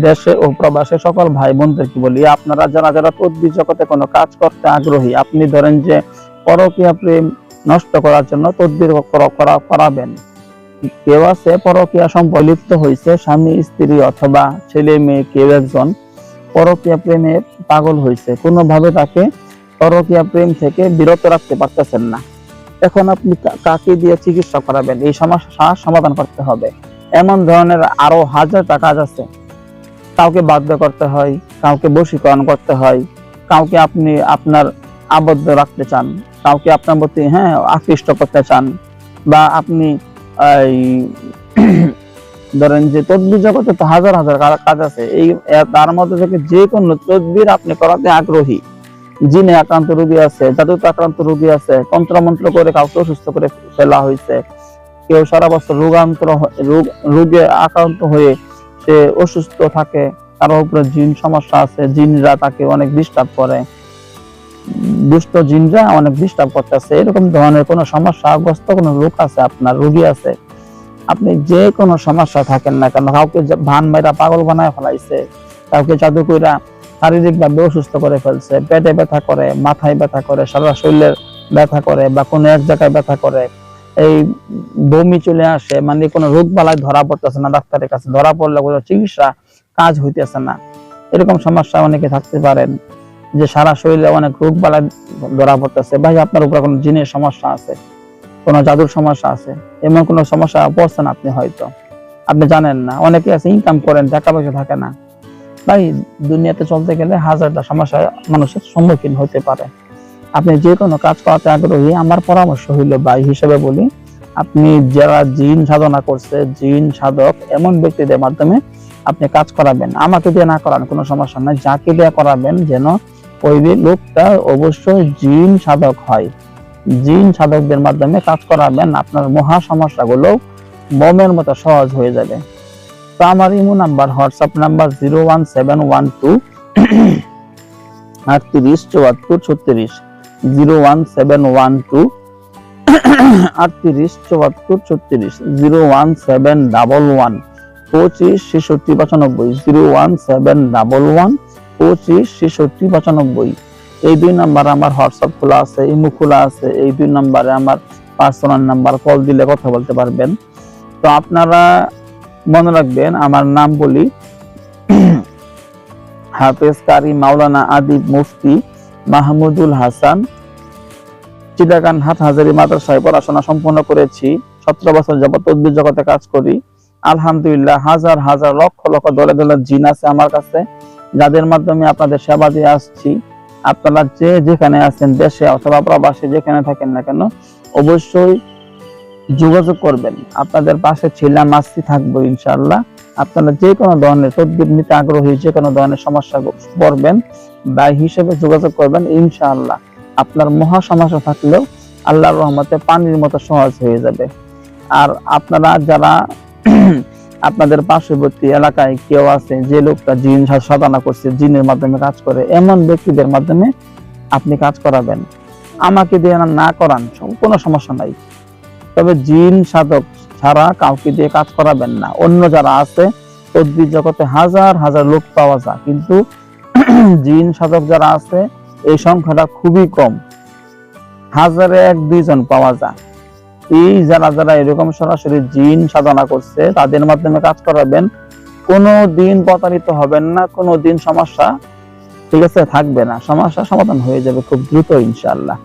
দেশে ও প্রবাসে সকল ভাই বোনদেরকে বলি, আপনারা যারা যারা তদ্বির জগতে কোনো কাজ করতে আগ্রহী, আপনি ধরেন যে পরকীয়া প্রেম নষ্ট করার জন্য তদ্বির করাবেন। কেউ আছে পরকীয়া সম্পর্কে লিপ্ত হয়েছে, স্বামী স্ত্রী অথবা ছেলে মেয়ে কেউ একজন পরকীয়া প্রেমে পাগল হয়েছে, কোনোভাবে তাকে পরকীয়া প্রেম থেকে বিরত রাখতে পারতেছেন না। এখন আপনি কাকে দিয়ে চিকিৎসা করাবেন? এই সমস্যা সমাধান করতে হবে। এমন ধরনের আরো হাজারটা কাজ আছে। কাউকে বাধ্য করতে হয়, কাউকে বশীকরণ করতে হয়, কাউকে আপনি আপনার আবদ্ধ রাখতে চান, কাউকে আপনার প্রতি আকৃষ্ট করতে চান, বা আপনি ধরেন যে তদবির জগতে তো হাজার হাজার কাজ আছে। এই তার মধ্যে থেকে যে কোনো তদবির আপনি করাতে আগ্রহী। জিনে আক্রান্ত রোগী আছে, জাদুতে আক্রান্ত রোগী আছে, তন্ত্রমন্ত্র করে কাউকে অসুস্থ করে ফেলা হয়েছে, কেউ সারা বছর রোগে আক্রান্ত হয়ে সে অসুস্থ থাকে, তার উপরে জিন সমস্যা আছে, জিনরা তাকে অনেক ডিস্টার্ব করে, দুষ্ট জিনরা অনেক ডিস্টার্ব করতেছে। এরকম ধরনের কোনো সমস্যাগ্রস্ত কোনো লোক আছে, আপনার রোগী আছে, আপনি যে কোনো সমস্যা থাকেন না কেন, কাউকে ভান মেরা পাগল বানায় ফেলাইছে, কাউকে জাদু কইরা শারীরিক ভাবে অসুস্থ করে ফেলছে, পেটে ব্যথা করে, মাথায় ব্যথা করে, সারা শরীরের ব্যথা করে, বা কোনো এক জায়গায় ব্যথা করে, এই বমি চলে আসে, মানে কোনো রোগ বালাই ধরা পড়তেছে না, ডাক্তারের কাছে ধরা পড়লে কোনো চিকিৎসা কাজ হইতেছে না। এরকম সমস্যা অনেকে থাকতে পারেন যে সারা শরীরে অনেক রোগ বালাই ধরা পড়তেছে। ভাই আপনার উপর কোনো জিনের সমস্যা আছে, কোনো জাদুর সমস্যা আছে, এমন কোনো সমস্যা পড়ছেন আপনি, হয়তো আপনি জানেন না। অনেকে আছে ইনকাম করেন, টাকা পয়সা থাকে না। ভাই দুনিয়াতে চলতে গেলে হাজারটা সমস্যা মানুষের সম্মুখীন হতে পারে। আপনি যে কোনো কাজ করাতে আগ্রহী, আমার পরামর্শ হইলো ভাই হিসেবে বলি, আপনি যারা জিন সাধনা করছে, জিন সাধক এমন ব্যক্তিদের মাধ্যমে আপনি কাজ করাবেন। আমাকে দিয়ে না করান, কোনো সমস্যা নাই, যাকে দিয়ে করাবেন যেন ওই লোকটা অবশ্যই জিন সাধক হয়। জিন সাধকদের মাধ্যমে কাজ করাবেন, আপনার মহা সমস্যাগুলো বোমের মতো সহজ হয়ে যাবে। তো আমার ইমো নাম্বার, হোয়াটসঅ্যাপ নাম্বার 01712 38 74 36, 01712 38 74 36, 01711 25 66 95, 01711 25 66 95। এই দুই নাম্বারে আমার হোয়াটসঅ্যাপ খোলা আছে, ইমো খোলা আছে। এই দুই নাম্বারে আমার পার্সোনাল নাম্বার, কল দিলে কথা বলতে পারবেন। তো আপনারা মনে রাখবেন, আমার নাম বলি হাফেজ কারি মাওলানা আদিব মুফতি মাহমুদুল হাসান। চিটাগাং হাটহাজারী মাদ্রাসায় পড়াশোনা সম্পন্ন করেছি, 17 বছর যাবত তদবির জগতে কাজ করি। আলহামদুলিল্লাহ, হাজার হাজার লক্ষ লক্ষ দলে দলে জিন আছে আমার কাছে, যাদের মাধ্যমে আপনাদের সেবা দিয়ে আসছি। আপনারা যে যেখানে আছেন, দেশে অথবা প্রবাসে যেখানে থাকেন না কেন, অবশ্যই যোগাযোগ করবেন। আপনাদের পাশে ছিলাম, আছি, থাকবো ইনশাআল্লাহ। আপনারা যে কোনো ধরনের তদবির নিতে আগ্রহী, যে কোনো ধরনের সমস্যা পড়বেন, ভাই হিসেবে যোগাযোগ করবেন। ইনশাআল্লাহ আপনার মহা সমস্যা থাকলেও আল্লাহর রহমতে পানির মতো সহজ হয়ে যাবে। আর আপনারা যারা আপনাদের পার্শ্ববর্তী এলাকায় কেউ আছে যে লোকটা জিন সাধনা করছে, জিনের মাধ্যমে কাজ করে, এমন ব্যক্তিদের মাধ্যমে আপনি কাজ করাবেন। আমাকে দিয়ে না করান, কোনো সমস্যা নাই, তবে জিন সাধক ছাড়া কাউকে দিয়ে কাজ করাবেন না। অন্য যারা আছে তদবির জগতে হাজার হাজার লোক পাওয়া যায়, কিন্তু জিন সাধক যারা আছে এই সংখ্যাটা খুবই কম, হাজারে 1-2 জন পাওয়া যায়। এই যারা যারা এরকম সরাসরি জিন সাধনা করছে, তাদের মাধ্যমে কাজ করাবেন। কোনো দিন প্রতারিত হবেন না, কোনো দিন সমস্যা, ঠিক আছে, থাকবে না, সমস্যা সমাধান হয়ে যাবে খুব দ্রুত ইনশাআল্লাহ।